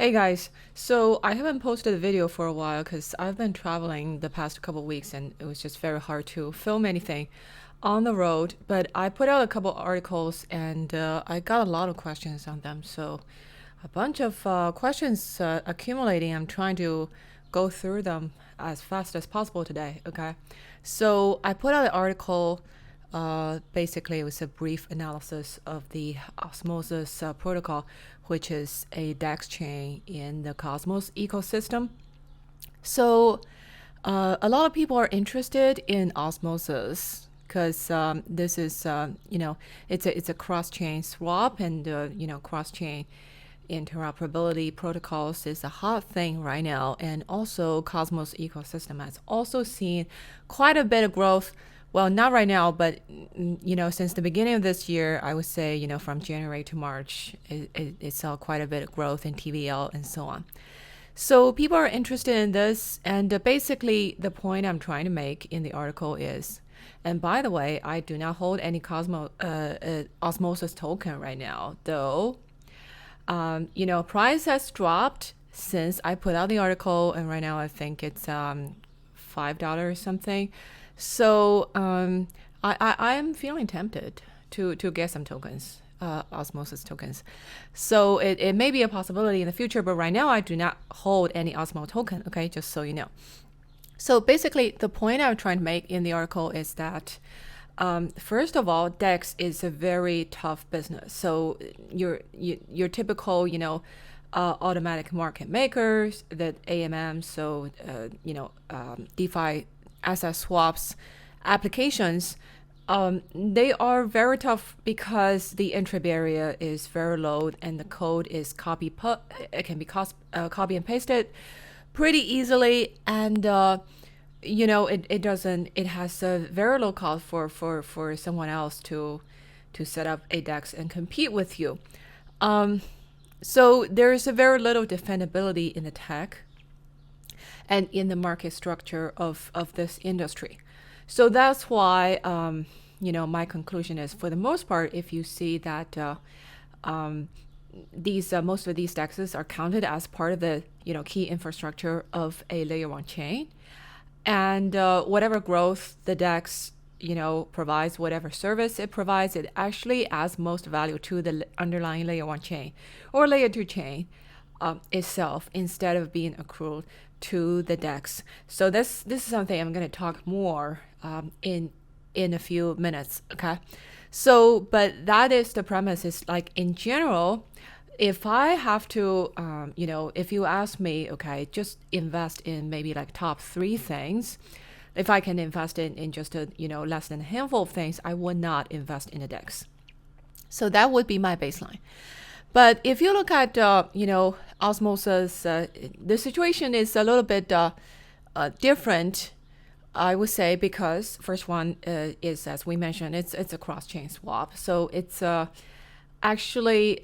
Hey guys, so I haven't posted a video for a while because I've been traveling the past couple of weeks and it was just very hard to film anything on the road. But I put out a couple articles and I got a lot of questions on them. So a bunch of questions accumulating. I'm trying to go through them as fast as possible today. Okay, so I put out an article. Basically, it was a brief analysis of the Osmosis protocol, which is a DEX chain in the Cosmos ecosystem. So, a lot of people are interested in Osmosis because this is, it's a cross-chain swap, and cross-chain interoperability protocols is a hot thing right now. And also, Cosmos ecosystem has also seen quite a bit of growth. Well, not right now, but since the beginning of this year, I would say, from January to March, it saw quite a bit of growth in TVL and so on. So people are interested in this, and basically the point I'm trying to make in the article is, and by the way, I do not hold any Osmosis token right now, though. Price has dropped since I put out the article, and right now I think it's $5 or something. So I am feeling tempted to get some tokens, Osmosis tokens. So it may be a possibility in the future, but right now I do not hold any Osmo token, okay, just so you know. So basically the point I'm trying to make in the article is that first of all, DEX is a very tough business. So your typical, automatic market makers, the AMM, so DeFi asset swaps applications, they are very tough because the entry barrier is very low and the code is it can be copy and pasted pretty easily, and it has a very low cost for someone else to set up a DEX and compete with you. So there's a very little defendability in the tech and in the market structure of this industry. So that's why, my conclusion is, for the most part, if you see that most of these DEXs are counted as part of the key infrastructure of a layer one chain, and whatever growth the DEX provides, whatever service it provides, it actually adds most value to the underlying layer one chain or layer two chain itself, instead of being accrued to the DEX. So this is something I'm going to talk more in a few minutes. Okay, so but that is the premise. Is like, in general, if I have to, if you ask me, okay, just invest in maybe like top three things. If I can invest in just less than a handful of things, I would not invest in a DEX. So that would be my baseline. But if you look at, Osmosis, the situation is a little bit different, I would say, because first one is, as we mentioned, it's a cross-chain swap. So it's actually,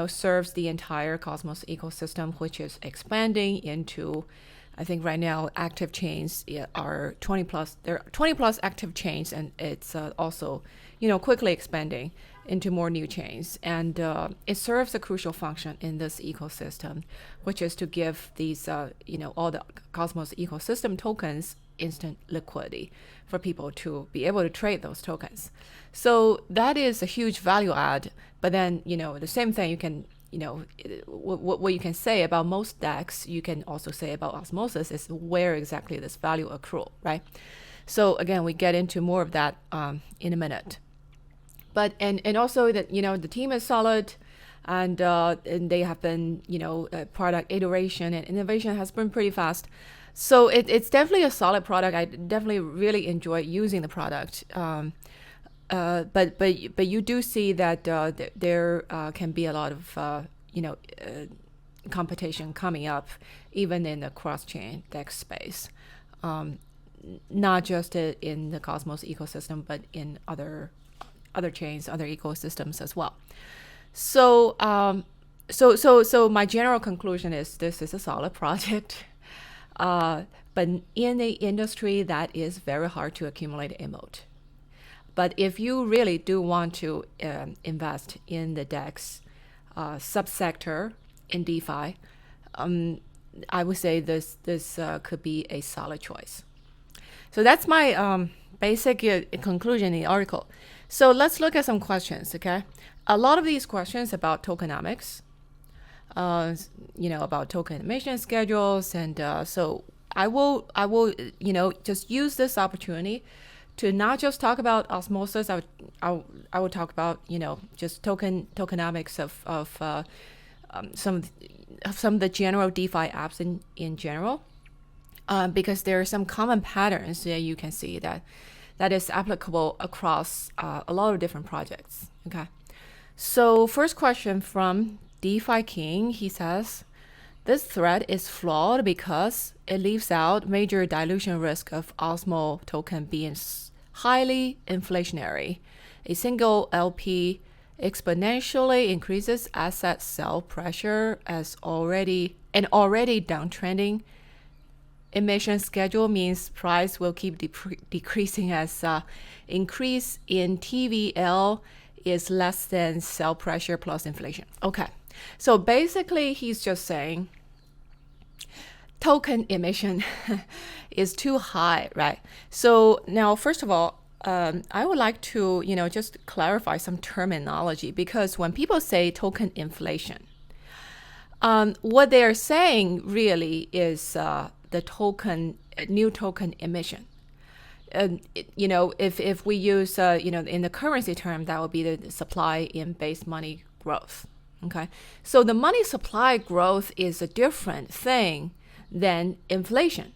serves the entire Cosmos ecosystem, which is expanding into, I think right now, active chains are 20 plus. There are 20 plus active chains, and it's also, quickly expanding into more new chains. And it serves a crucial function in this ecosystem, which is to give these, all the Cosmos ecosystem tokens instant liquidity for people to be able to trade those tokens. So that is a huge value add. But then, the same thing you can, what you can say about most DEX, you can also say about Osmosis, is where exactly this value accrue, right? So again, we get into more of that in a minute. But and also that the team is solid, and they have been product iteration and innovation has been pretty fast. So it's definitely a solid product. I definitely really enjoy using the product. But you do see that there can be a lot of competition coming up, even in the cross-chain DEX space, not just in the Cosmos ecosystem, but in other chains, other ecosystems as well. So so my general conclusion is this is a solid project, but in a industry that is very hard to accumulate a moat. But if you really do want to invest in the DEX subsector in DeFi, I would say this could be a solid choice. So that's my basic conclusion in the article. So let's look at some questions, okay? A lot of these questions about tokenomics, about token emission schedules, and so I will, just use this opportunity to not just talk about Osmosis. I would talk about, just tokenomics of some of the general DeFi apps in general, because there are some common patterns that you can see that is applicable across a lot of different projects. Okay, so first question from DeFi King, he says, this thread is flawed because it leaves out major dilution risk of Osmo token being highly inflationary. A single LP exponentially increases asset sell pressure as already downtrending emission schedule means price will keep decreasing as increase in TVL is less than sell pressure plus inflation. Okay, so basically he's just saying token emission is too high, right? So now, first of all, I would like to, just clarify some terminology, because when people say token inflation, what they are saying really is the new token emission. If we use, in the currency term, that would be the supply in base money growth. Okay, so the money supply growth is a different thing than inflation.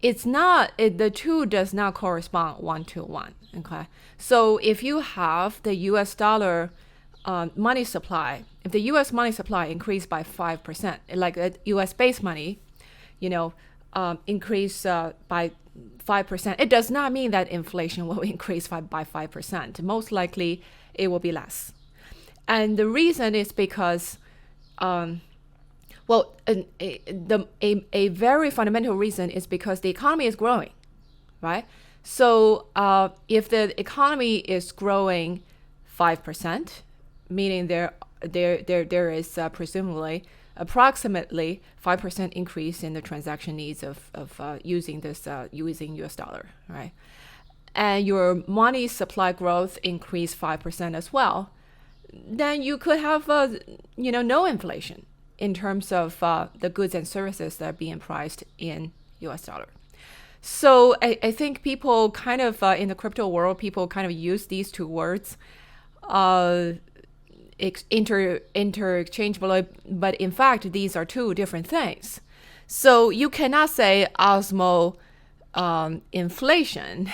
It's not, the two does not correspond 1-to-1. Okay, so if you have the US dollar money supply, if the US money supply increased by 5%, like US base money, increase by 5%, it does not mean that inflation will increase by 5%. Most likely it will be less. And the reason is because, a very fundamental reason is because the economy is growing, right? So if the economy is growing 5%, meaning there is presumably approximately 5% increase in the transaction needs of using US dollar, right? And your money supply growth increased 5% as well, then you could have no inflation in terms of the goods and services that are being priced in US dollar. So I think people kind of in the crypto world, people kind of use these two words interchangeable, but in fact these are two different things. So you cannot say Osmo inflation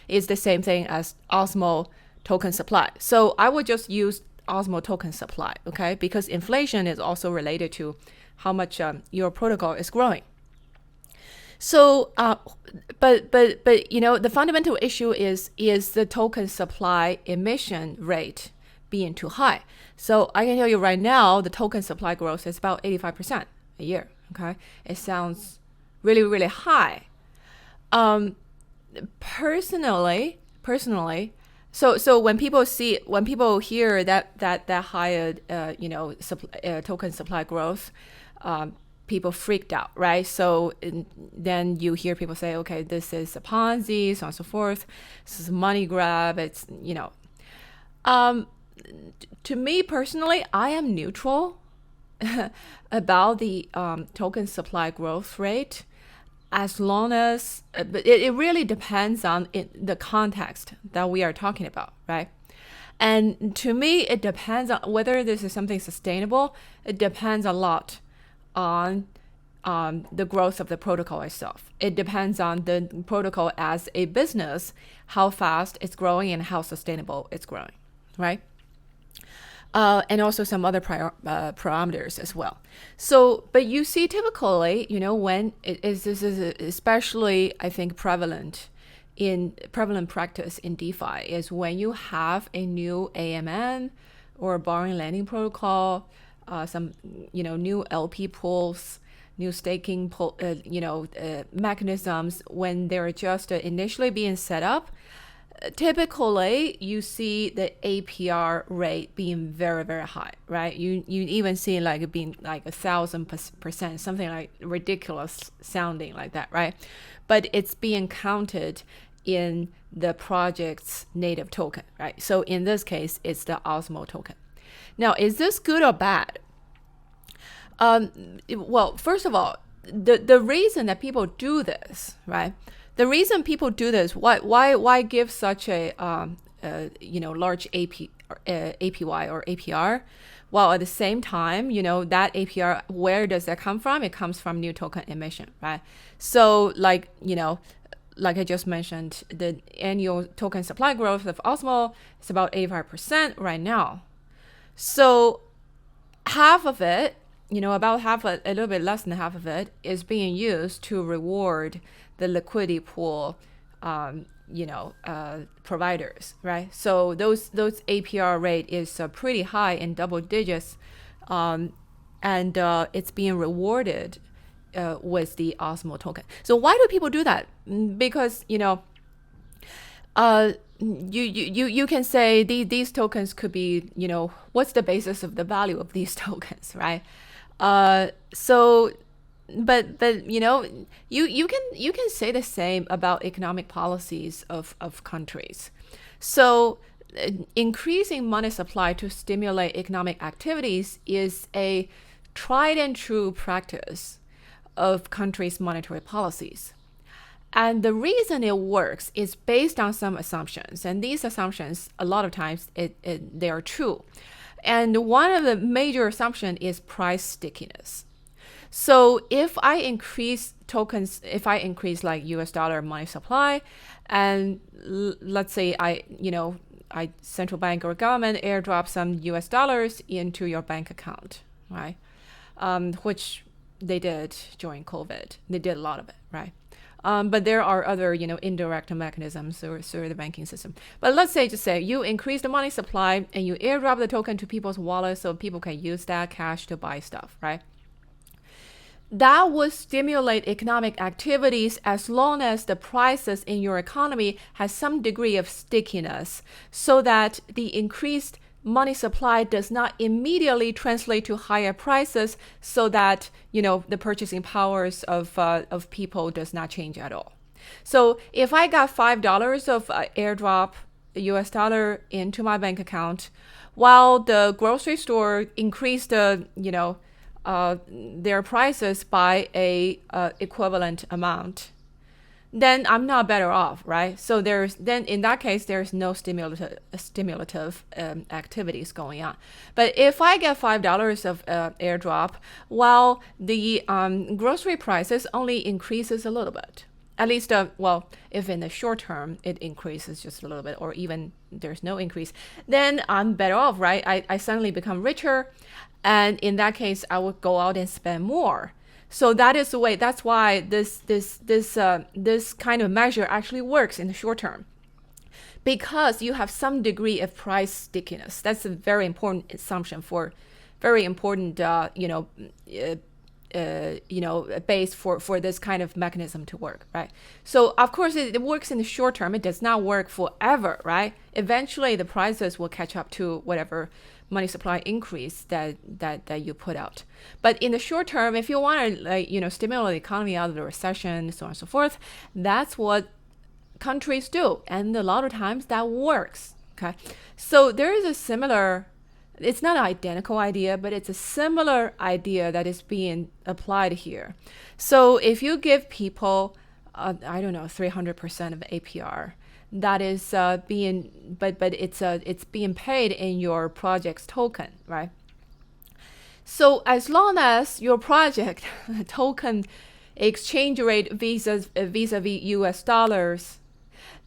is the same thing as Osmo token supply. So I would just use Osmo token supply, okay? Because inflation is also related to how much your protocol is growing. So, but the fundamental issue is the token supply emission rate being too high. So I can tell you right now, the token supply growth is about 85% a year, okay? It sounds really, really high. Personally, so when people hear that higher, token supply growth, people freaked out, right? So then you hear people say, okay, this is a Ponzi, so on and so forth. This is a money grab. It's, to me personally, I am neutral about the token supply growth rate, as long as it really depends on the context that we are talking about, right? And to me, it depends on whether this is something sustainable. It depends a lot on the growth of the protocol itself. It depends on the protocol as a business, how fast it's growing and how sustainable it's growing, right? And also some other parameters as well. So, but you see typically, when this is especially, I think, prevalent practice in DeFi is when you have a new AMM or borrowing lending protocol, some, new LP pools, new staking mechanisms, when they're just initially being set up, typically you see the APR rate being very, very high, right? You even see like it being like 1,000%, something like ridiculous sounding like that, right? But it's being counted in the project's native token, right? So in this case, it's the Osmo token. Now, is this good or bad? Well, first of all, the reason that people do this, right? The reason people do this, why give such a large APY or APR, while at the same time, that APR, where does that come from? It comes from new token emission, right? So like I just mentioned, the annual token supply growth of Osmo is about 85% right now. So half of it, about half, a little bit less than half of it, is being used to reward the liquidity pool, providers, right? So those APR rate is pretty high in double digits, and it's being rewarded with the Osmo token. So why do people do that? Because you can say these tokens could be, what's the basis of the value of these tokens, right? So, but you can say the same about economic policies of countries. So increasing money supply to stimulate economic activities is a tried and true practice of countries' monetary policies. And the reason it works is based on some assumptions. And these assumptions, a lot of times, they are true. And one of the major assumptions is price stickiness. So if I increase tokens, if I increase like US dollar money supply, and let's say I central bank or government airdrop some US dollars into your bank account, right? Which they did during COVID. They did a lot of it, right? But there are other, indirect mechanisms through the banking system. But let's say you increase the money supply and you airdrop the token to people's wallets so people can use that cash to buy stuff, right? That would stimulate economic activities as long as the prices in your economy has some degree of stickiness, so that the increased money supply does not immediately translate to higher prices, so that the purchasing powers of people does not change at all. So if I got $5 of airdrop US dollar into my bank account, while the grocery store increased their prices by a equivalent amount, then I'm not better off, right? So in that case, there's no stimulative activities going on. But if I get $5 of airdrop, while the grocery prices only increases a little bit, at least, if in the short term it increases just a little bit, or even there's no increase, then I'm better off, right? I suddenly become richer, and in that case, I would go out and spend more. So that is the way. That's why this kind of measure actually works in the short term, because you have some degree of price stickiness. That's a very important assumption for very important base for this kind of mechanism to work, right? So of course it works in the short term. It does not work forever, right? Eventually the prices will catch up to whatever money supply increase that you put out. But in the short term, if you want to stimulate the economy out of the recession, so on and so forth, that's what countries do, and a lot of times that works. Okay, so there is a similar. It's not an identical idea, but it's a similar idea that is being applied here. So if you give people, 300% of APR, that is being, but it's being paid in your project's token, right? So as long as your project token exchange rate vis-a-vis US dollars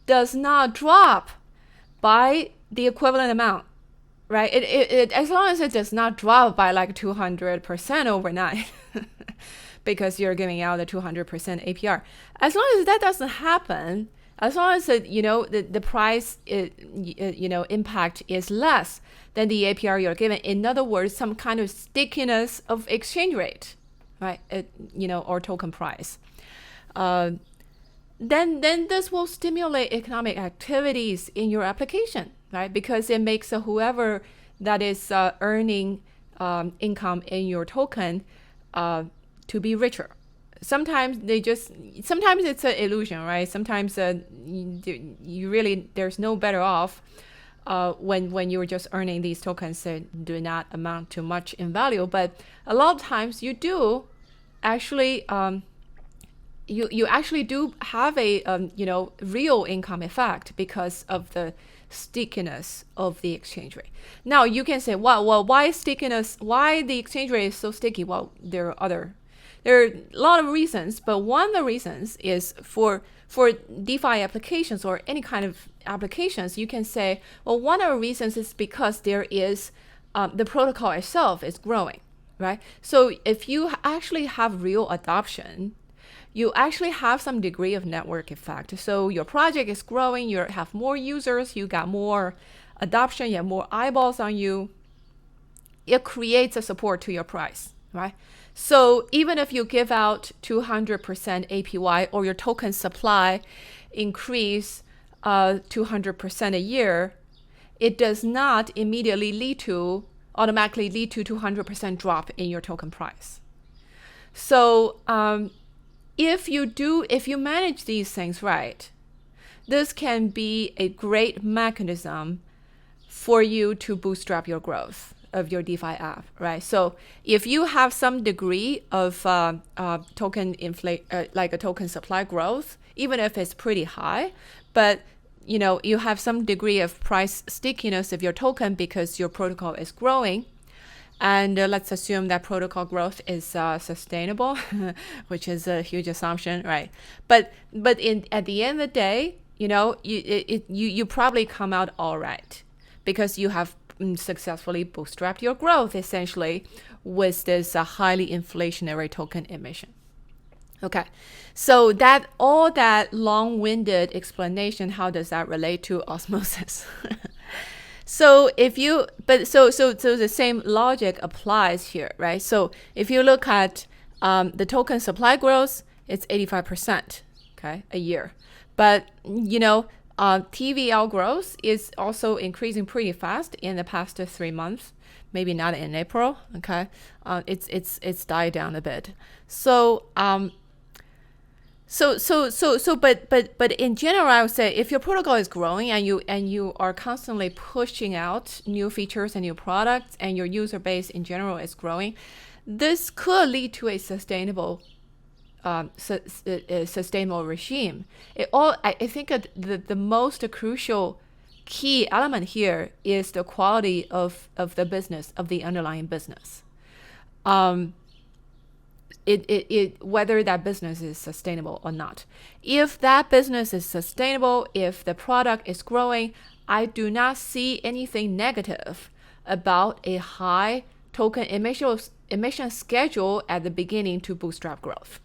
does not drop by the equivalent amount, right? It as long as it does not drop by like 200% overnight, because you're giving out a 200% APR. As long as that doesn't happen, as long as the price impact is less than the APR you're given, in other words, some kind of stickiness of exchange rate, right? Or token price. then this will stimulate economic activities in your application, right? Because it makes whoever that is earning income in your token to be richer. Sometimes it's an illusion, right? Sometimes you really, there's no better off when you're just earning these tokens that do not amount to much in value. But a lot of times you do actually you actually do have a real income effect because of the stickiness of the exchange rate. Now you can say, well, why stickiness? Why the exchange rate is so sticky? Well, there are a lot of reasons, but one of the reasons is for DeFi applications or any kind of applications, you can say, well, one of the reasons is because there is the protocol itself is growing, right? So if you actually have real adoption, you actually have some degree of network effect. So your project is growing, you have more users, you got more adoption, you have more eyeballs on you. It creates a support to your price, right? So even if you give out 200% APY or your token supply increase 200% a year, it does not immediately automatically lead to 200% drop in your token price. So if you manage these things right, this can be a great mechanism for you to bootstrap your growth of your DeFi app, right? So if you have some degree of token like a token supply growth, even if it's pretty high, but you have some degree of price stickiness of your token because your protocol is growing. And let's assume that protocol growth is sustainable, which is a huge assumption, right? But at the end of the day, you probably come out all right because you have successfully bootstrapped your growth essentially with this highly inflationary token emission. Okay, so all that long-winded explanation, how does that relate to osmosis? So the same logic applies here, right? So if you look at the token supply growth, it's 85%, okay, a year. But TVL growth is also increasing pretty fast in the past 3 months. Maybe not in April, okay. It's died down a bit. But in general, I would say if your protocol is growing and you are constantly pushing out new features and new products, and your user base in general is growing, this could lead to a sustainable regime. I think the most crucial key element here is the quality of the business, of the underlying business. Whether that business is sustainable or not. If that business is sustainable, if the product is growing, I do not see anything negative about a high token emission schedule at the beginning to bootstrap growth.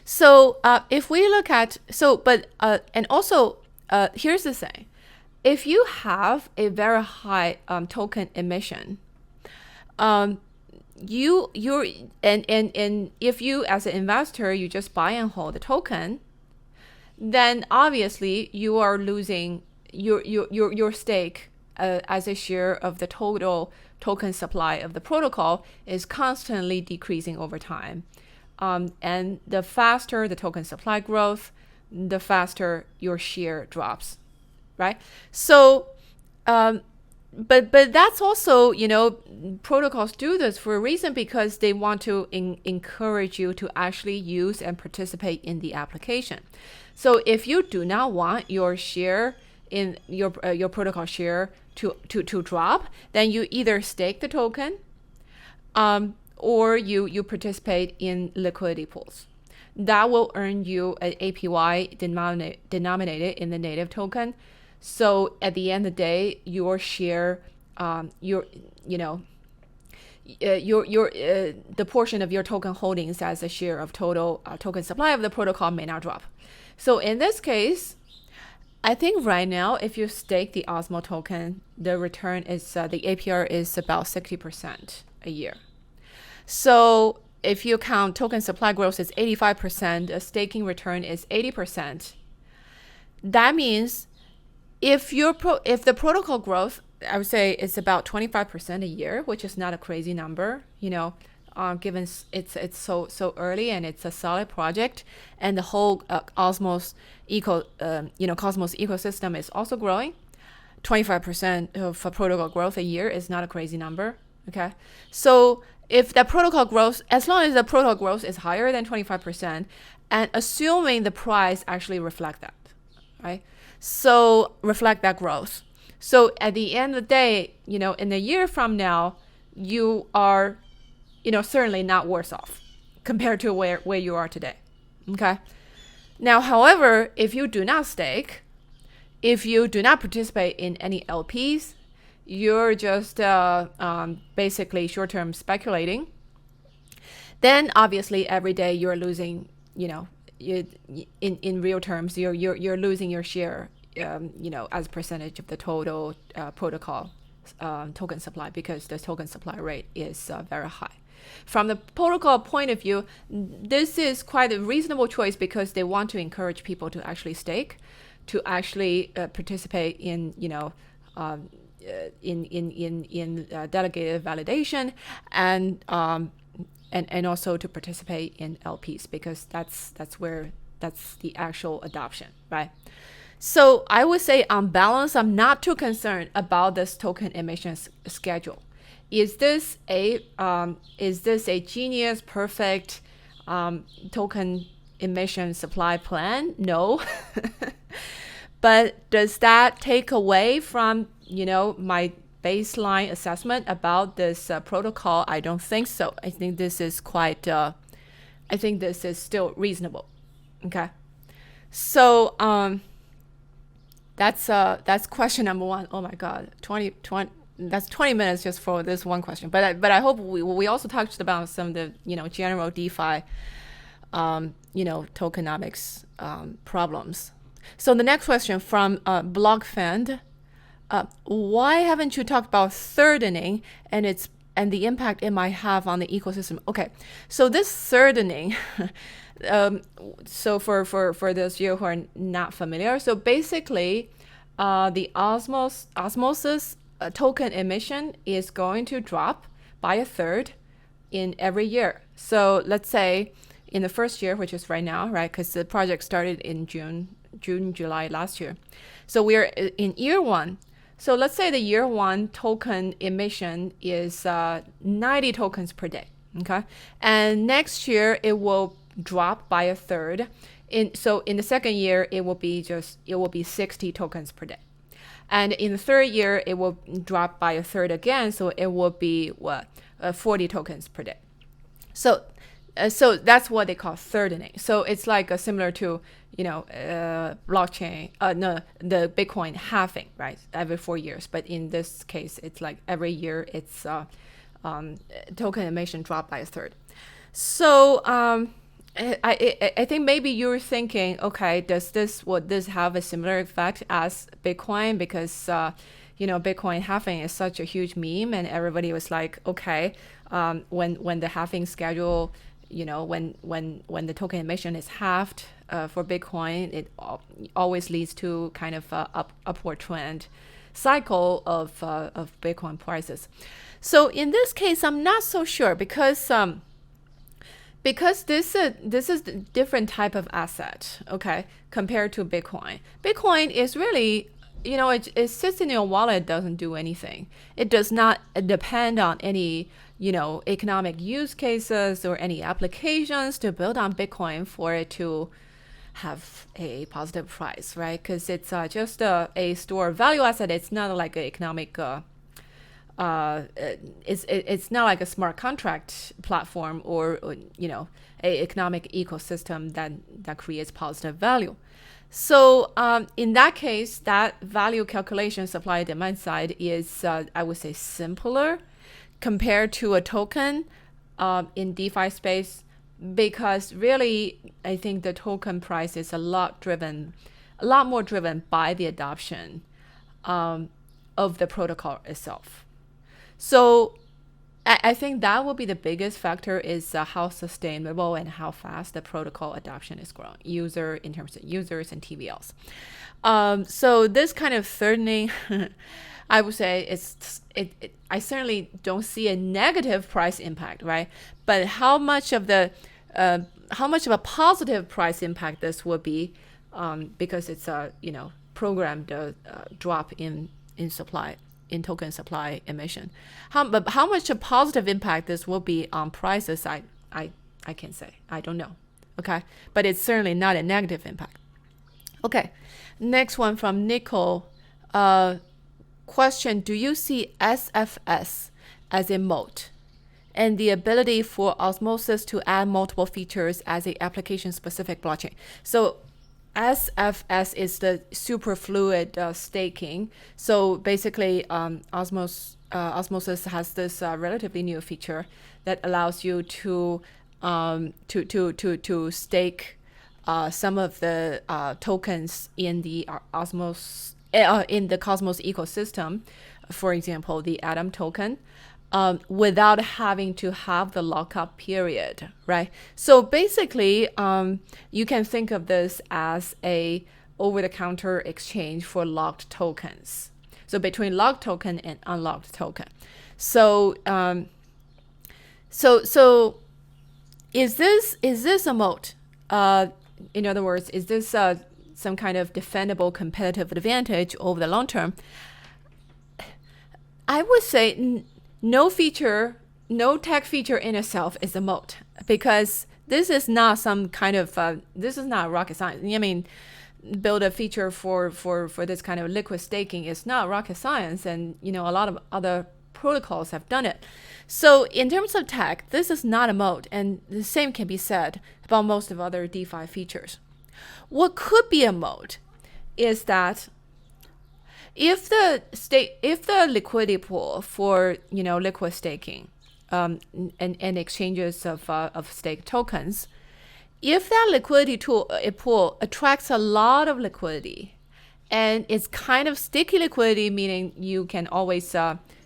So if we look at, here's the thing. If you have a very high token emission, if you as an investor, you just buy and hold the token, then obviously you are losing your stake as a share of the total token supply of the protocol is constantly decreasing over time. And the faster the token supply growth, the faster your share drops, right? So But that's also, protocols do this for a reason, because they want to encourage you to actually use and participate in the application. So if you do not want your share in your protocol share to drop, then you either stake the token, or you participate in liquidity pools. That will earn you an APY denominated in the native token. So at the end of the day, your share, the portion of your token holdings as a share of total token supply of the protocol may not drop. So in this case, I think right now, if you stake the Osmo token, the return is the APR is about 60% a year. So if you count token supply growth is 85%, a staking return is 80%. That means if the protocol growth, I would say it's about 25% a year, which is not a crazy number, given it's so early and it's a solid project, and the whole Cosmos ecosystem is also growing. 25% of protocol growth a year is not a crazy number. Okay, so if the protocol growth, as long as the protocol growth is higher than 25%, and assuming the price actually reflect that, right? So reflect that growth. So at the end of the day, in a year from now, you are, certainly not worse off compared to where you are today. Okay. Now, however, if you do not stake, if you do not participate in any LPs, you're just basically short-term speculating, then obviously every day you're losing, in real terms, you're losing your share, as a percentage of the total protocol token supply, because the token supply rate is very high. From the protocol point of view, this is quite a reasonable choice because they want to encourage people to actually stake, to actually participate in, in delegated validation, and also to participate in LPs, because that's the actual adoption, right? So I would say on balance, I'm not too concerned about this token emission schedule. Is this a genius, perfect token emission supply plan? No. But does that take away from, my baseline assessment about this protocol? I don't think so. I think this is still reasonable. Okay. So that's question number one. Oh my God, 20, that's 20 minutes just for this one question. But I hope we also touched about some of the general DeFi tokenomics problems. So the next question from BlogFan, why haven't you talked about thirdening and the impact it might have on the ecosystem? Okay, so this thirdening, so for those of you who are not familiar, so basically the Osmosis token emission is going to drop by a third in every year. So let's say in the first year, which is right now, right? Because the project started in June, July last year. So we're in year one. So let's say the year one token emission is 90 tokens per day. Okay. And next year it will drop by a third. So in the second year, it will be 60 tokens per day. And in the third year, it will drop by a third again. So it will be 40 tokens per day. So that's what they call thirdening. So it's like similar to, blockchain, the Bitcoin halving, right? Every 4 years. But in this case, it's like every year it's token emission drop by a third. So I think maybe you're thinking, okay, would this have a similar effect as Bitcoin? Because Bitcoin halving is such a huge meme, and everybody was like, okay, when the halving schedule, when the token emission is halved for Bitcoin, it always leads to kind of upward trend cycle of Bitcoin prices. So in this case, I'm not so sure because this is a different type of asset, okay, compared to Bitcoin. Bitcoin is really, it sits in your wallet, doesn't do anything. It does not depend on any, economic use cases or any applications to build on Bitcoin for it to have a positive price, right? Because it's just a store of value asset. It's not like an economic it's not like a smart contract platform or a economic ecosystem that creates positive value. So in that case, that value calculation supply demand side is I would say simpler compared to a token in DeFi space, because really I think the token price is a lot more driven by the adoption of the protocol itself. So I think that will be the biggest factor is how sustainable and how fast the protocol adoption is growing, in terms of users and TVLs. So this kind of thirdening, I would say I certainly don't see a negative price impact, right? But how much of a positive price impact this will be, because it's a programmed drop in supply, in token supply emission. But how much a positive impact this will be on prices, I can't say. I don't know. Okay, but it's certainly not a negative impact. Okay, next one from Nicole. Question: do you see SFS as a moat, and the ability for Osmosis to add multiple features as a application-specific blockchain? So SFS is the Superfluid staking. So basically, Osmosis has this relatively new feature that allows you to stake some of the tokens in the in the Cosmos ecosystem. For example, the Atom token. Without having to have the lockup period, right? So basically, you can think of this as a over-the-counter exchange for locked tokens. So between locked token and unlocked token. So, is this a moat? In other words, is this some kind of defendable competitive advantage over the long term? I would say no tech feature in itself is a moat, because this is not some kind of this is not rocket science. I mean, build a feature for this kind of liquid staking is not rocket science, and a lot of other protocols have done it. So in terms of tech, this is not a moat, and the same can be said about most of other DeFi features. What could be a moat is that if the liquidity pool for liquid staking and exchanges of stake tokens, if that liquidity pool attracts a lot of liquidity, and it's kind of sticky liquidity, meaning you can always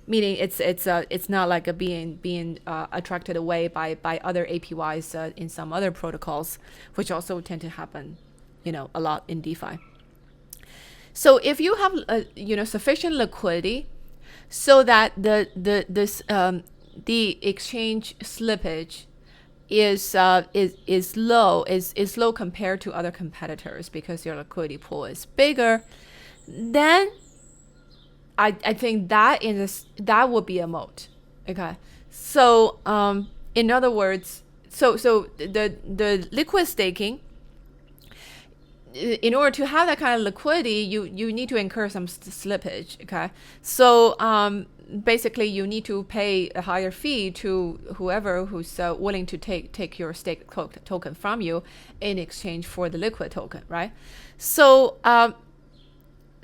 meaning it's not like being attracted away by other APYs in some other protocols, which also tend to happen a lot in DeFi. So if you have sufficient liquidity, so that the exchange slippage is low compared to other competitors, because your liquidity pool is bigger, then I think that would be a moat. Okay, so in other words, so the liquid staking, in order to have that kind of liquidity, you need to incur some slippage. Okay, so basically you need to pay a higher fee to whoever who's willing to take your stake token from you in exchange for the liquid token, right? So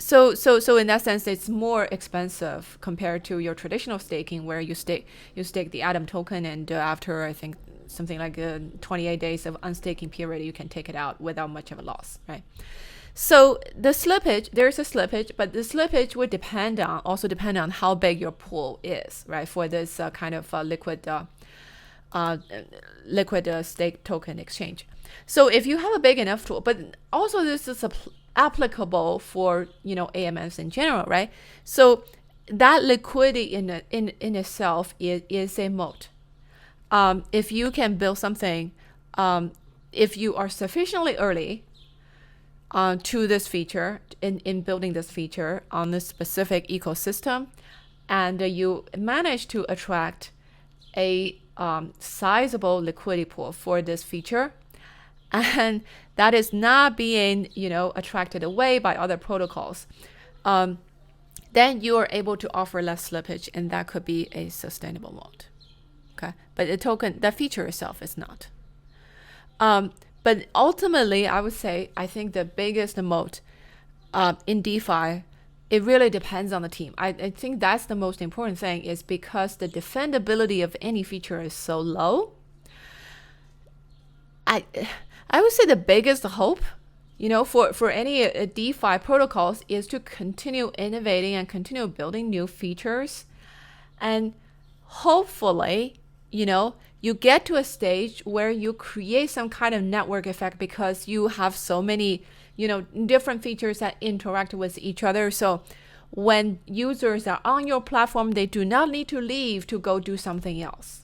so in that sense, it's more expensive compared to your traditional staking, where you stake the Atom token, and after I think something like 28 days of unstaking period, you can take it out without much of a loss, right? So the slippage, there's a slippage, but the slippage would also depend on how big your pool is, right? For this kind of liquid stake token exchange. So if you have a big enough tool, but also this is applicable for AMMs in general, right? So that liquidity in itself is a moat. If you can build something, if you are sufficiently early to this feature, in building this feature on this specific ecosystem, and you manage to attract a sizable liquidity pool for this feature, and that is not being attracted away by other protocols, then you are able to offer less slippage, and that could be a sustainable moat. Okay, but the feature itself is not. But ultimately, I would say, I think the biggest moat in DeFi, it really depends on the team. I think that's the most important thing, is because the defendability of any feature is so low. I would say the biggest hope, for any DeFi protocols, is to continue innovating and continue building new features, and hopefully, you get to a stage where you create some kind of network effect because you have so many, different features that interact with each other. So when users are on your platform, they do not need to leave to go do something else,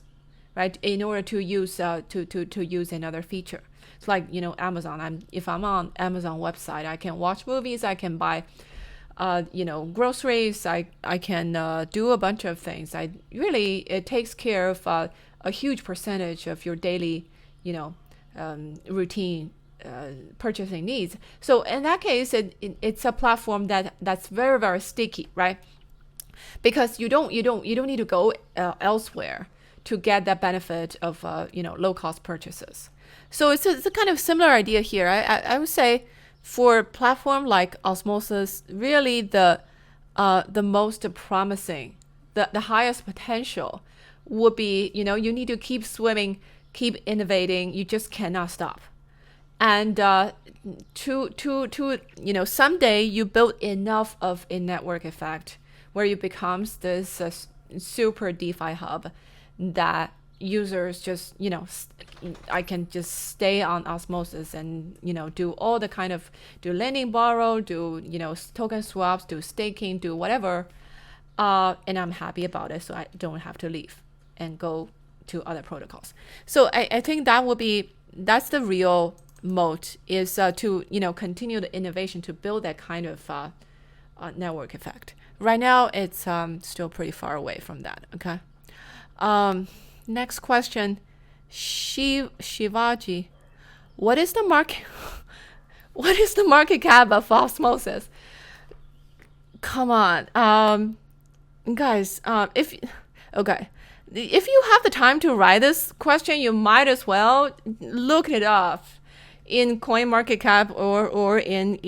right? In order to use to use another feature. It's like, Amazon. If I'm on Amazon website, I can watch movies, I can buy groceries, I can do a bunch of things. It takes care of a huge percentage of your daily, routine purchasing needs. So in that case, it's a platform that's very, very sticky, right? Because you don't need to go elsewhere to get that benefit of low cost purchases. So it's a kind of similar idea here. I would say for a platform like Osmosis, really the most promising, the highest potential would be, you need to keep swimming, keep innovating. You just cannot stop. And someday you build enough of a network effect where it becomes this super DeFi hub that users just, I can just stay on Osmosis and, do all the kind of, do lending, borrow, do, token swaps, do staking, do whatever. And I'm happy about it. So I don't have to leave and go to other protocols. So I think that's the real moat, is to, continue the innovation to build that kind of network effect. Right now, it's still pretty far away from that. Okay. Next question, Shivaji, what is the market cap of Osmosis? Come on, guys. If you have the time to write this question, you might as well look it up in CoinMarketCap or in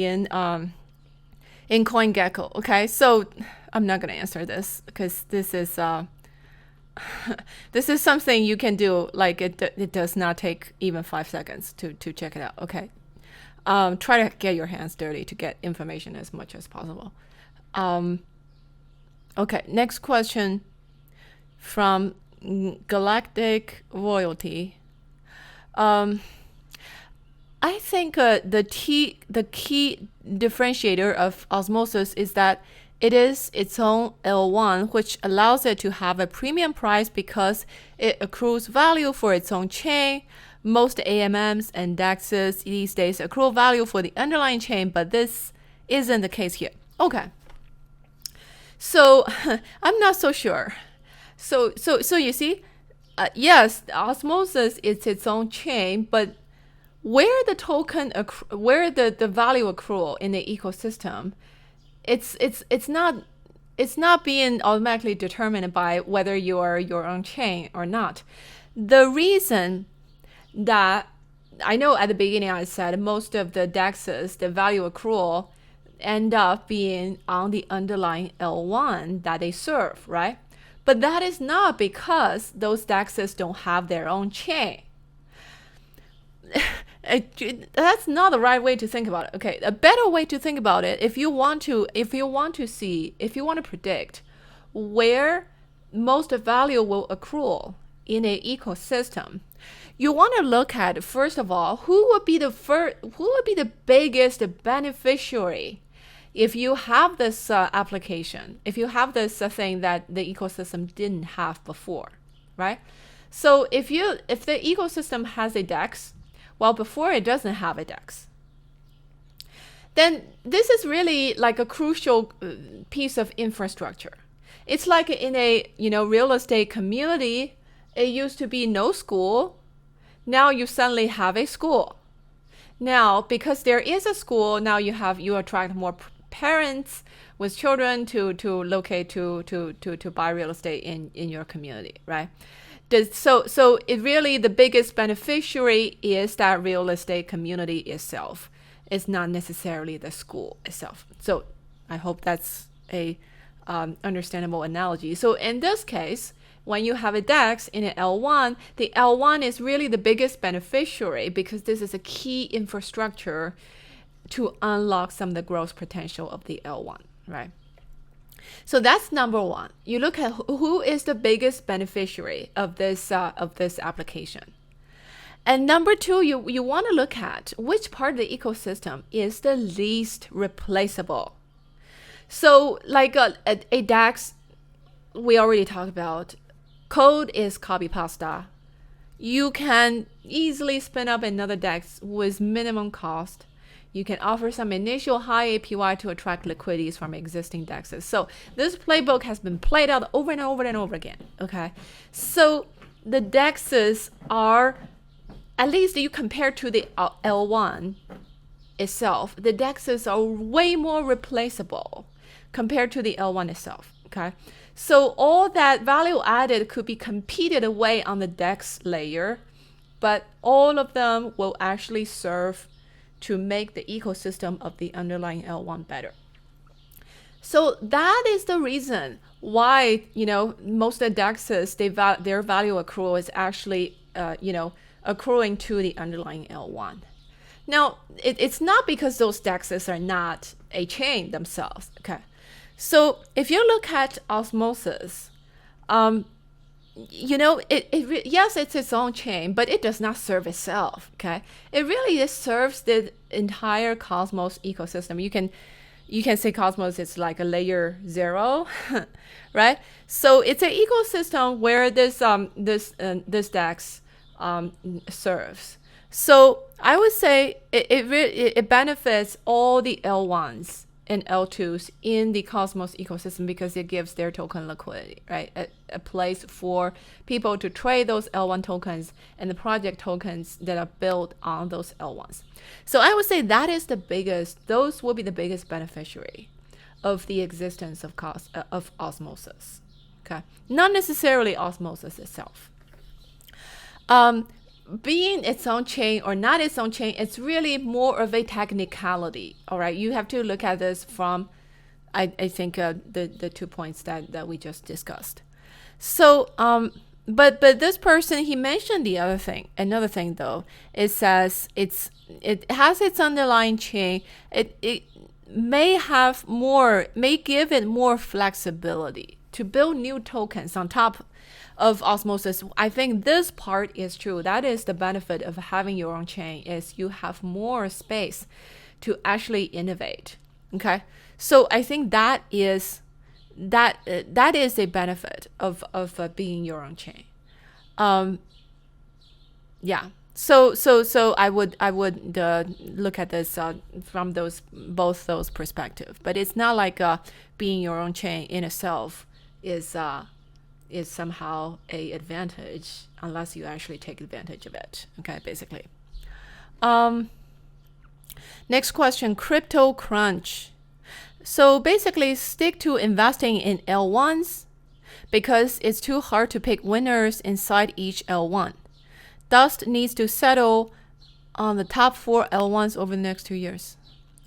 CoinGecko. Okay, so I'm not gonna answer this because this is this is something you can do. Like it does not take even 5 seconds to check it out. Okay, try to get your hands dirty to get information as much as possible. Okay, next question from Galactic Royalty. I think the key differentiator of Osmosis is that it is its own L1, which allows it to have a premium price because it accrues value for its own chain. Most AMMs and DEXes these days accrue value for the underlying chain, but this isn't the case here. Okay. So I'm not so sure. So you see, yes, Osmosis is its own chain, but where the value accrual in the ecosystem, it's not being automatically determined by whether you are your own chain or not. The reason that I know at the beginning I said most of the DEXes, the value accrual, end up being on the underlying L1 that they serve, right? But that is not because those DEXes don't have their own chain. That's not the right way to think about it. Okay, a better way to think about it, if you want to predict where most value will accrue in an ecosystem, you want to look at, first of all, who would be the biggest beneficiary if you have this application, if you have this thing that the ecosystem didn't have before, right? So if the ecosystem has a DEX, well, before it doesn't have a DEX, then this is really like a crucial piece of infrastructure. It's like in a real estate community, it used to be no school. Now you suddenly have a school. Now, because there is a school, now you attract more parents with children to locate to buy real estate in your community, right? So it really, the biggest beneficiary is that real estate community itself. It's not necessarily the school itself. So I hope that's a understandable analogy. So in this case, when you have a DEX in an L1, the L1 is really the biggest beneficiary because this is a key infrastructure to unlock some of the growth potential of the L1, right? So that's number one. You look at who is the biggest beneficiary of this application. And number two, you want to look at which part of the ecosystem is the least replaceable. So like a DEX, we already talked about, code is copy pasta. You can easily spin up another DEX with minimum cost. You can offer some initial high APY to attract liquidities from existing DEXes. So this playbook has been played out over and over and over again. Okay, so the DEXes are, at least you compare to the L1 itself, the DEXes are way more replaceable compared to the L1 itself. Okay, so all that value added could be competed away on the DEX layer, but all of them will actually serve to make the ecosystem of the underlying L1 better. So that is the reason why, most of the DEXes, their value accrual is actually, accruing to the underlying L1. Now, it's not because those DEXes are not a chain themselves. Okay, so if you look at Osmosis, yes, it's its own chain, but it does not serve itself. Okay, it really serves the entire Cosmos ecosystem. You can say Cosmos is like a layer 0, right? So it's an ecosystem where this DEX serves. So I would say it benefits all the L1s and L2s in the Cosmos ecosystem because it gives their token liquidity, right? A place for people to trade those L1 tokens and the project tokens that are built on those L1s. So I would say those will be the biggest beneficiary of the existence of Osmosis. Okay, not necessarily Osmosis itself. Being its own chain or not its own chain, it's really more of a technicality. All right, you have to look at this from, I think, the 2 points that we just discussed. So, but this person, he mentioned another thing though. It says it has its underlying chain. It may give it more flexibility to build new tokens on top of Osmosis. I think this part is true. That is the benefit of having your own chain, is you have more space to actually innovate. Okay, so I think that is a benefit of being your own chain. Yeah. So I would look at this from both those perspectives. But it's not like being your own chain in itself is somehow a advantage unless you actually take advantage of it. Okay, basically. Next question, Crypto Crunch. So basically, stick to investing in L1s because it's too hard to pick winners inside each L1. Dust needs to settle on the top 4 L1s over the next 2 years.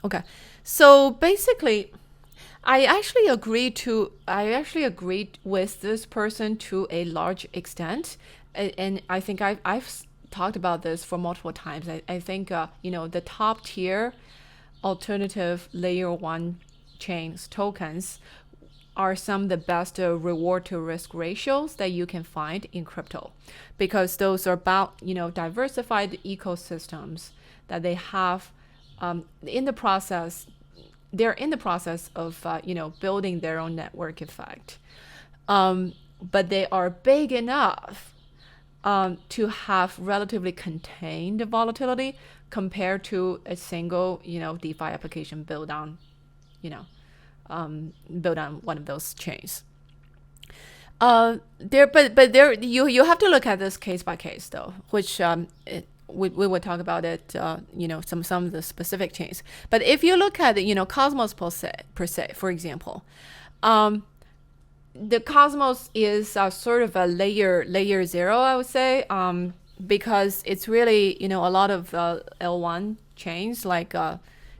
Okay, so basically, I actually agreed with this person to a large extent, and I think I've talked about this for multiple times. I think the top tier alternative layer 1 chains tokens are some of the best reward to risk ratios that you can find in crypto, because those are about diversified ecosystems that they have in the process. They're in the process of building their own network effect, but they are big enough to have relatively contained volatility compared to a single DeFi application built on one of those chains. You have to look at this case by case though, which we will talk about it, some of the specific chains. But if you look at Cosmos per se, for example, the Cosmos is sort of a layer 0, I would say, because it's really a lot of L1 chains like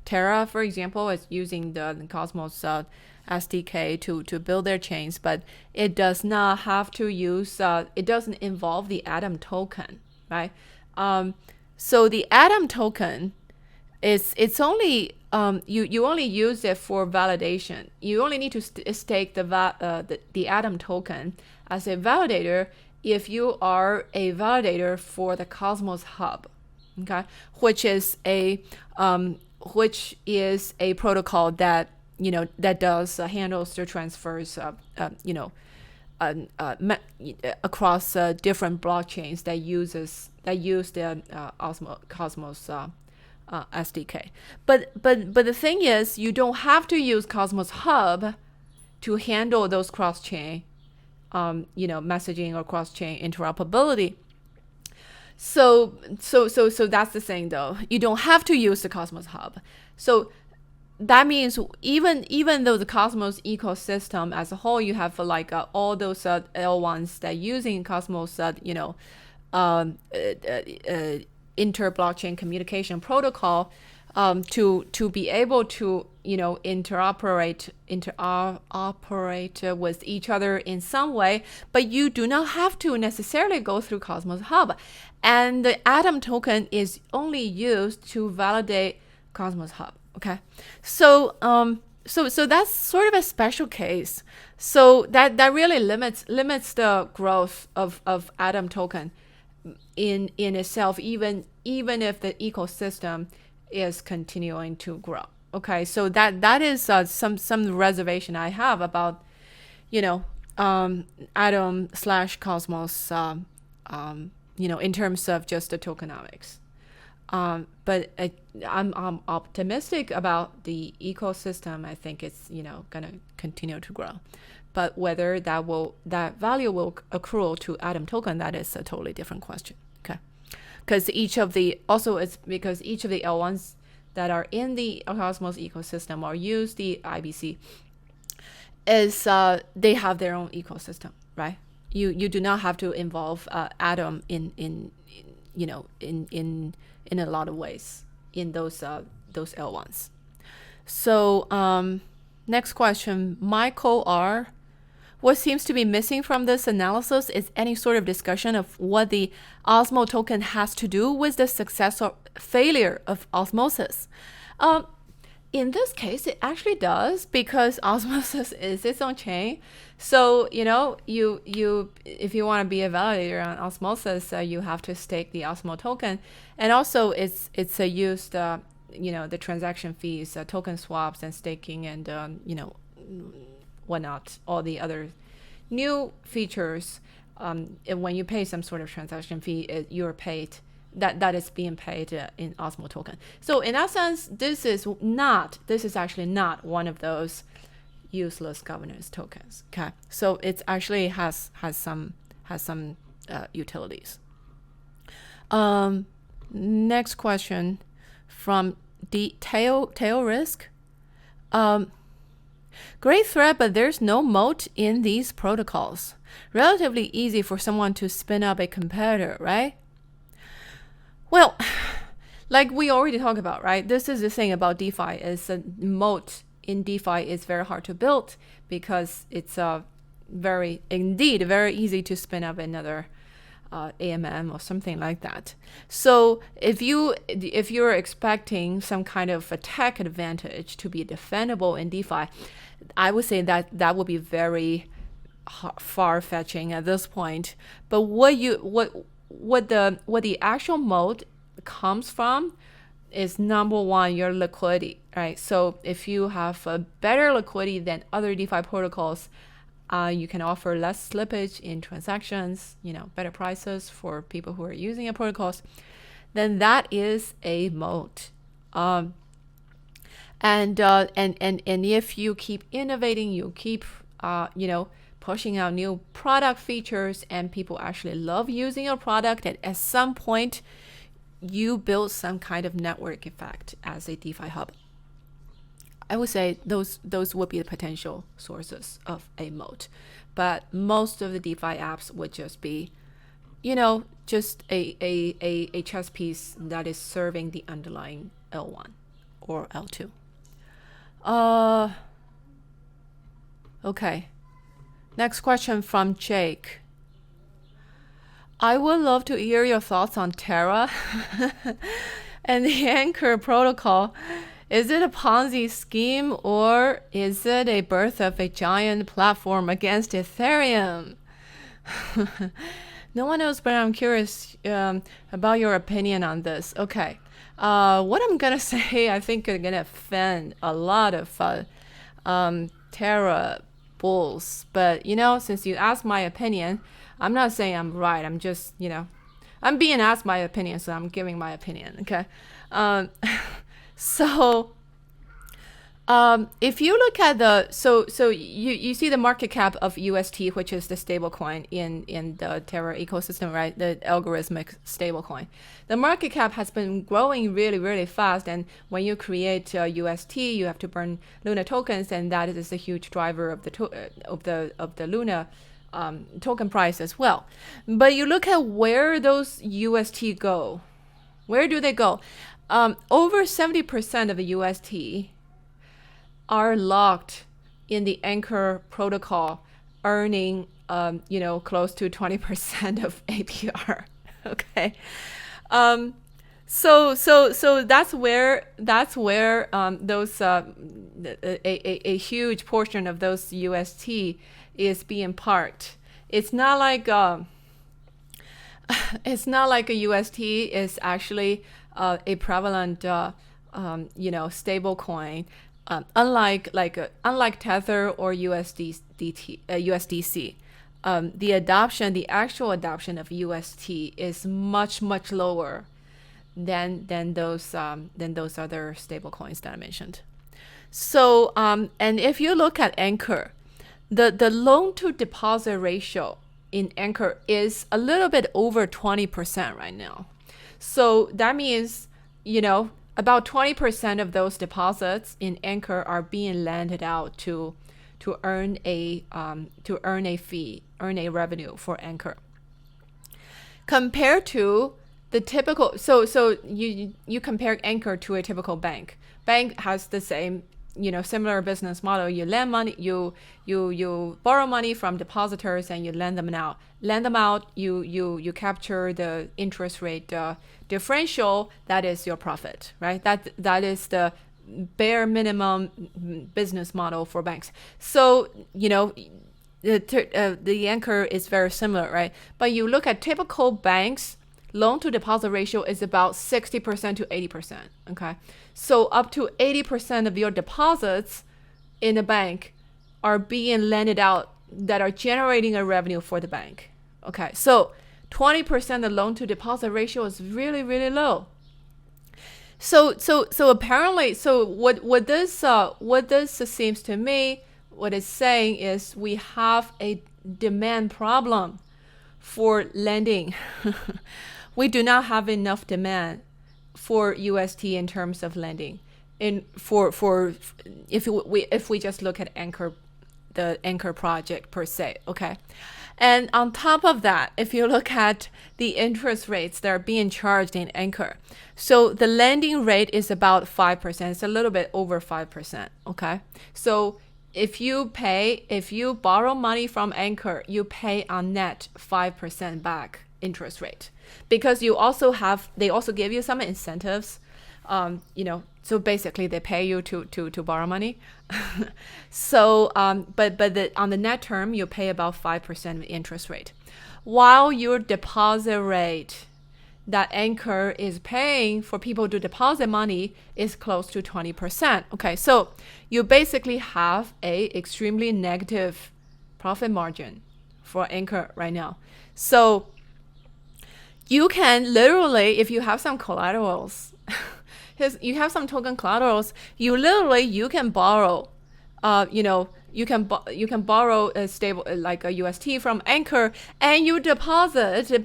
Terra, for example, is using the Cosmos SDK to build their chains, but it does not have to use. It doesn't involve the Atom token, right? So the Atom token it's only you only use it for validation. You only need to stake the Atom token as a validator if you are a validator for the Cosmos Hub, okay, which is a protocol that that does handles the transfers across different blockchains that use the Cosmos SDK. But the thing is, you don't have to use Cosmos Hub to handle those cross-chain messaging or cross-chain interoperability. So that's the thing, though. You don't have to use the Cosmos Hub. So that means even though the Cosmos ecosystem as a whole, you have like all those L1s that using Cosmos inter-blockchain communication protocol to be able to interoperate with each other in some way, but you do not have to necessarily go through Cosmos Hub. And the Atom token is only used to validate Cosmos Hub. Okay, so that's sort of a special case. So that really limits the growth of Atom token in itself, even if the ecosystem is continuing to grow. Okay, so that is some reservation I have about Atom/Cosmos in terms of just the tokenomics. But I'm optimistic about the ecosystem. I think it's gonna continue to grow, but whether that value will accrue to Atom token, that is a totally different question. Okay, because each of the L1s that are in the Cosmos ecosystem or use the IBC is they have their own ecosystem, right? You do not have to involve Atom in a lot of ways in those L1s. So next question, Michael R. What seems to be missing from this analysis is any sort of discussion of what the Osmo token has to do with the success or failure of Osmosis. In this case, it actually does, because Osmosis is its own chain. So you if you want to be a validator on Osmosis, you have to stake the Osmo token, and also it's used the transaction fees, token swaps, and staking, and whatnot, all the other new features. When you pay some sort of transaction fee, you're paid. That is being paid in Osmo token. So in that sense, this is actually not one of those useless governance tokens. Okay, so it actually has some utilities. Next question from the tail risk. Great thread, but there's no moat in these protocols. Relatively easy for someone to spin up a competitor, right? Well, like we already talked about, right? This is the thing about DeFi, is a moat in DeFi is very hard to build, because it's very easy to spin up another AMM or something like that. So if you're expecting some kind of a tech advantage to be defendable in DeFi, I would say that would be very far-fetching at this point. But what the actual moat comes from is, number one, your liquidity, right? So if you have a better liquidity than other DeFi protocols, you can offer less slippage in transactions, better prices for people who are using your protocols, then that is a moat. And if you keep innovating, you keep pushing out new product features, and people actually love using your product, and at some point you build some kind of network effect as a DeFi hub. I would say those would be the potential sources of a moat. But most of the DeFi apps would just be, just a chess piece that is serving the underlying L1 or L2. Okay. Next question from Jake. I would love to hear your thoughts on Terra. And the Anchor protocol, is it a Ponzi scheme or is it a birth of a giant platform against Ethereum? No one knows, but I'm curious about your opinion on this. Okay. What I'm going to say, I think I'm going to offend a lot of Terra bulls. But, since you asked my opinion, I'm not saying I'm right. I'm just, I'm being asked my opinion, so I'm giving my opinion. Okay. So if you look at you see the market cap of UST, which is the stablecoin in the Terra ecosystem, right? The algorithmic stablecoin. The market cap has been growing really, really fast, and when you create UST, you have to burn Luna tokens, and that is a huge driver of the Luna token price as well. But you look at where those UST go. Where do they go? Over 70% of the UST are locked in the Anchor protocol, earning close to 20% of APR. Okay, so that's where those a huge portion of those UST is being parked. It's not like a UST is actually a prevalent stable coin. Unlike Tether or USDC, the actual adoption of UST is much lower than those other stable coins that I mentioned. So and if you look at Anchor, the loan to deposit ratio in Anchor is a little bit over 20% right now. So that means about 20% of those deposits in Anchor are being lended out to earn a fee, earn a revenue for Anchor. Compared to the typical, so you compare Anchor to a typical bank. Bank has the same, similar business model. You lend money, you borrow money from depositors and you lend them out. You capture the interest rate differential. That is your profit, right? That is the bare minimum business model for banks. So the Anchor is very similar, right? But you look at typical banks, loan to deposit ratio is about 60% to 80%. Okay, so up to 80% of your deposits in a bank are being lended out that are generating a revenue for the bank. Okay, so 20% of loan to deposit ratio is really, really low. So apparently, what this seems to me, what it's saying is we have a demand problem for lending. We do not have enough demand for UST in terms of lending. If we just look at Anchor, the Anchor project per se, okay. And on top of that, if you look at the interest rates that are being charged in Anchor, so the lending rate is about 5%. It's a little bit over 5%, okay. So if you borrow money from Anchor, you pay on net 5% back interest rate, because they also give you some incentives, so basically they pay you to borrow money. So but on the net term you pay about 5% interest rate, while your deposit rate that Anchor is paying for people to deposit money is close to 20%. Okay, so you basically have a extremely negative profit margin for Anchor right now. So you can literally, if you have some collaterals, you have some token collaterals, you can borrow, you can borrow a stable like a UST from Anchor, and you deposit it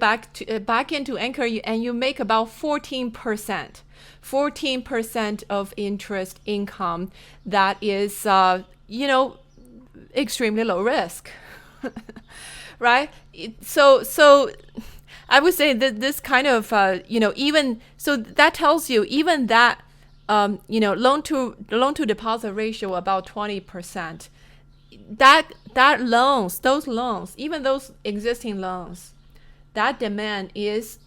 back into Anchor, and you make about 14% of interest income. That is extremely low risk, right? So I would say that this kind of, even, so that tells you even that, loan to deposit ratio about 20%, those loans, even those existing loans, that demand is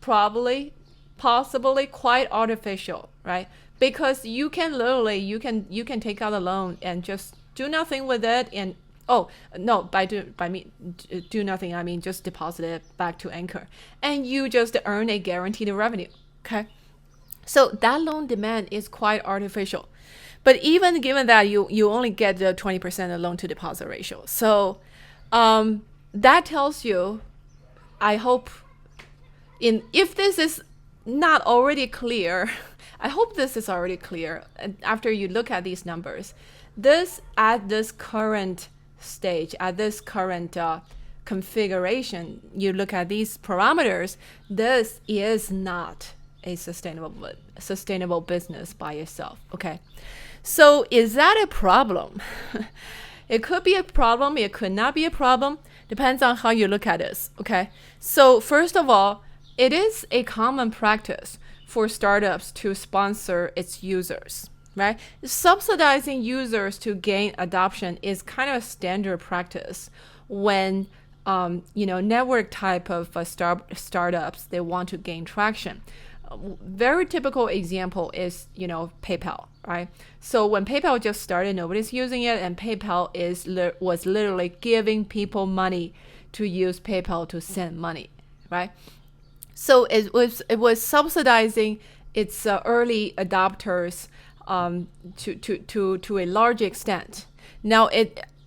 probably possibly quite artificial, right? Because you can literally, you can take out a loan and just do nothing with it, and oh no, do nothing, I mean just deposit it back to Anchor, and you just earn a guaranteed revenue. Okay, so that loan demand is quite artificial. But even given that, you only get the 20% loan to deposit ratio. So that tells you, I hope, if this is not already clear, I hope this is already clear after you look at these numbers. This, at this current stage, at this current configuration, you look at these parameters, this is not a sustainable business by itself. Okay, so is that a problem? It could be a problem, it could not be a problem, depends on how you look at this. Okay, so first of all, it is a common practice for startups to sponsor its users, right? Subsidizing users to gain adoption is kind of a standard practice when network type of startups, they want to gain traction. Very typical example is PayPal, right? So when PayPal just started, nobody's using it, and PayPal was literally giving people money to use PayPal to send money, right? So it was subsidizing its early adopters to a large extent. Now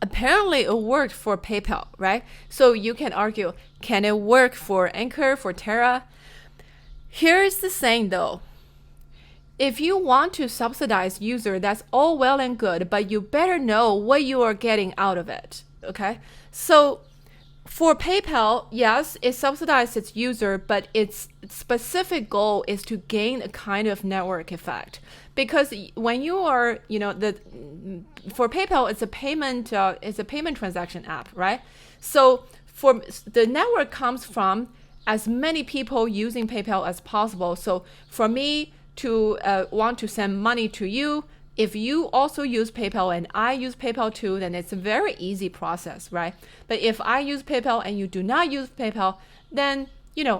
apparently it worked for PayPal, right? So you can argue, can it work for Anchor, for Terra? Here's the thing though. If you want to subsidize user, that's all well and good, but you better know what you are getting out of it. Okay? So for PayPal, yes, it subsidizes its user, but its specific goal is to gain a kind of network effect. Because when you are, for PayPal, it's a payment transaction app, right? So for the network comes from as many people using PayPal as possible. So for me to want to send money to you, if you also use PayPal and I use PayPal too, then it's a very easy process, right? But if I use PayPal and you do not use PayPal, then,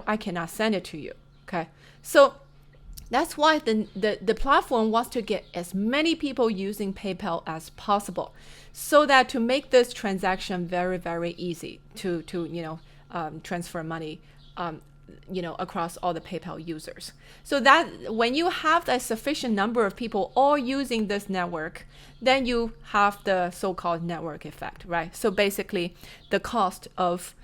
I cannot send it to you, okay? So that's why the platform wants to get as many people using PayPal as possible, so that to make this transaction very, very easy to transfer money across all the PayPal users. So that when you have a sufficient number of people all using this network, then you have the so-called network effect, right? So basically, the cost of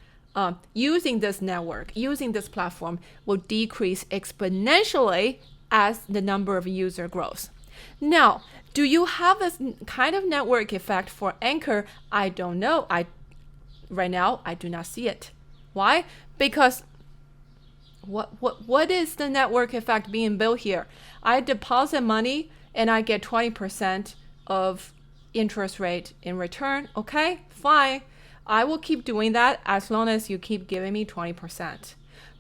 using this network, using this platform, will decrease exponentially as the number of user grows. Now, do you have this kind of network effect for Anchor? I don't know. Right now, I do not see it. Why? Because what is the network effect being built here? I deposit money and I get 20% of interest rate in return. Okay, fine. I will keep doing that as long as you keep giving me 20%.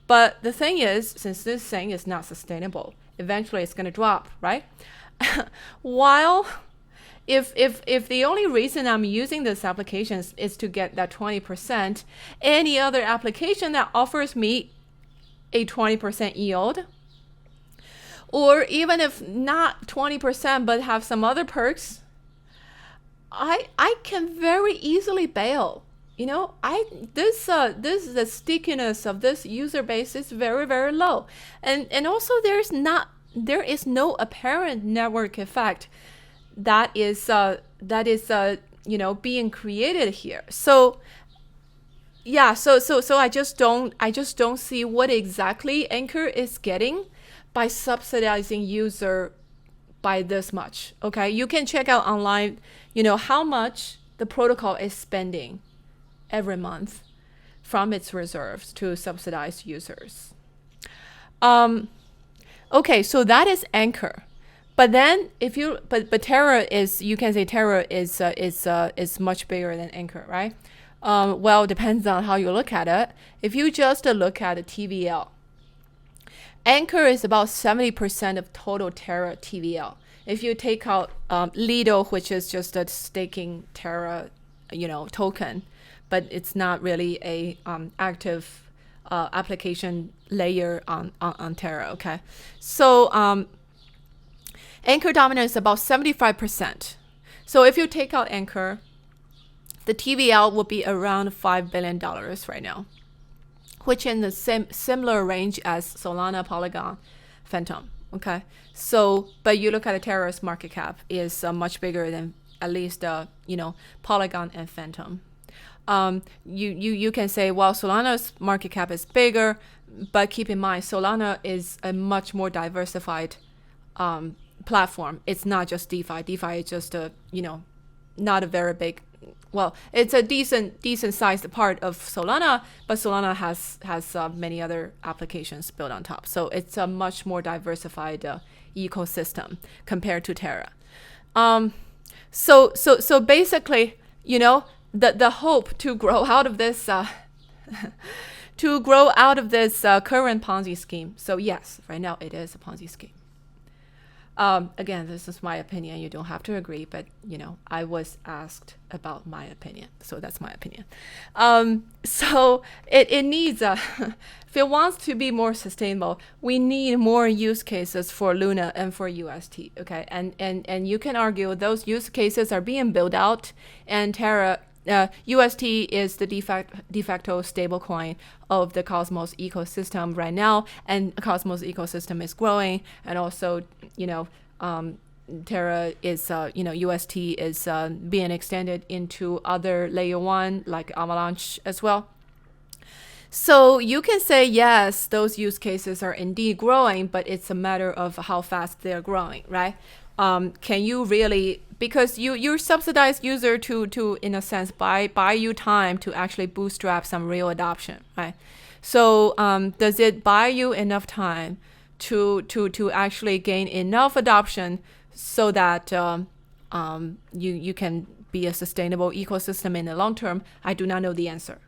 But the thing is, since this thing is not sustainable, eventually it's going to drop, right? While if the only reason I'm using this application is to get that 20%, any other application that offers me a 20% yield, or even if not 20% but have some other perks, I can very easily bail. The stickiness of this user base is very, very low, and also there is no apparent network effect that is being created here. So yeah, so I just don't see what exactly Anchor is getting by subsidizing user by this much. Okay, you can check out online, how much the protocol is spending every month from its reserves to subsidize users. Okay, so that is Anchor. But then but Terra is, you can say Terra is much bigger than Anchor, right? Well, depends on how you look at it. If you just look at the TVL, Anchor is about 70% of total Terra TVL. If you take out Lido, which is just a staking Terra, token, but it's not really a active application layer on Terra. Okay, so Anchor dominance is about 75%. So if you take out Anchor, the TVL will be around $5 billion right now, which in the similar range as Solana, Polygon, Phantom. Okay, so but you look at the Terra's market cap is much bigger than at least Polygon and Phantom. You can say, well, Solana's market cap is bigger, but keep in mind Solana is a much more diversified platform. It's not just DeFi. DeFi is just not a very big. Well, it's a decent sized part of Solana, but Solana has many other applications built on top. So it's a much more diversified ecosystem compared to Terra. So basically, the hope to grow out of this current Ponzi scheme. So yes, right now it is a Ponzi scheme. Again, this is my opinion. You don't have to agree, but I was asked about my opinion, so that's my opinion. So it needs if it wants to be more sustainable, we need more use cases for Luna and for UST. Okay, and you can argue those use cases are being built out, and Terra. UST is the de facto stablecoin of the Cosmos ecosystem right now, and Cosmos ecosystem is growing, and also Terra is UST is being extended into other layer 1 like Avalanche as well. So you can say yes, those use cases are indeed growing, but it's a matter of how fast they're growing, right? Can you really, because you subsidize user to in a sense buy you time to actually bootstrap some real adoption, right? So does it buy you enough time to actually gain enough adoption so that you can be a sustainable ecosystem in the long term? I do not know the answer.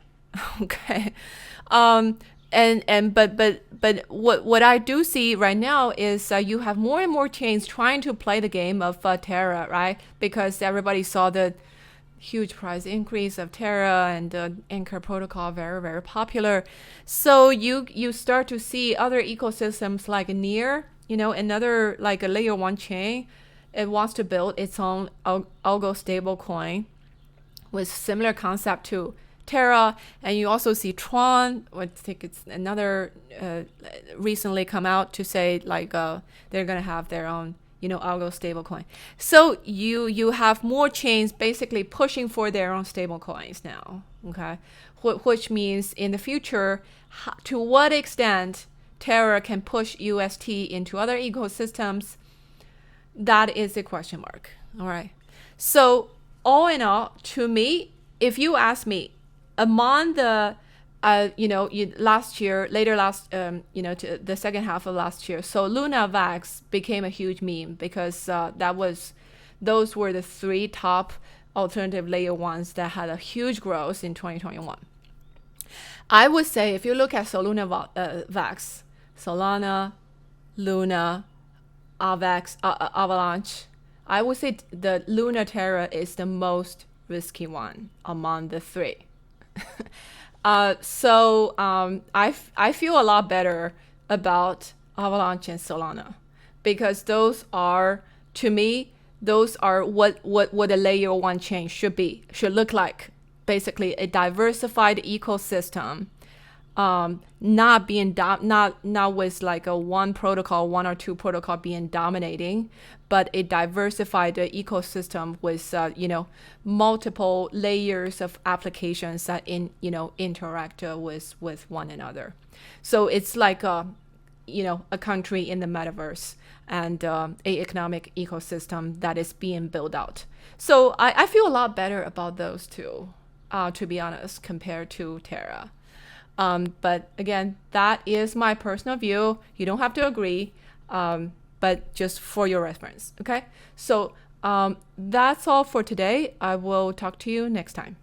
Okay. But what I do see right now is you have more and more chains trying to play the game of Terra, right? Because everybody saw the huge price increase of Terra and the Anchor protocol, very, very popular. So you start to see other ecosystems like Near, another like a layer 1 chain. It wants to build its own algo stable coin with similar concept to Terra, and you also see Tron. I think it's another recently come out to say like they're gonna have their own algo stablecoin. So you have more chains basically pushing for their own stablecoins now. Okay, which means in the future, to what extent Terra can push UST into other ecosystems, that is a question mark. All right. So all in all, to me, if you ask me, among the, last year, to the second half of last year, so Luna Vax became a huge meme because those were the 3 top alternative layer 1s that had a huge growth in 2021. I would say if you look at Solana Vax, Solana, Luna, Avalanche, I would say the Luna Terra is the most risky one among the 3. So I feel a lot better about Avalanche and Solana because those are, to me, those are what a layer 1 chain should look like. Basically, a diversified ecosystem, not with like a one or two protocol being dominating, but a diversified ecosystem with multiple layers of applications that interact with one another. So it's like a country in the metaverse and a economic ecosystem that is being built out. So I feel a lot better about those two, to be honest, compared to Terra. But again, that is my personal view. You don't have to agree, but just for your reference. Okay. So that's all for today. I will talk to you next time.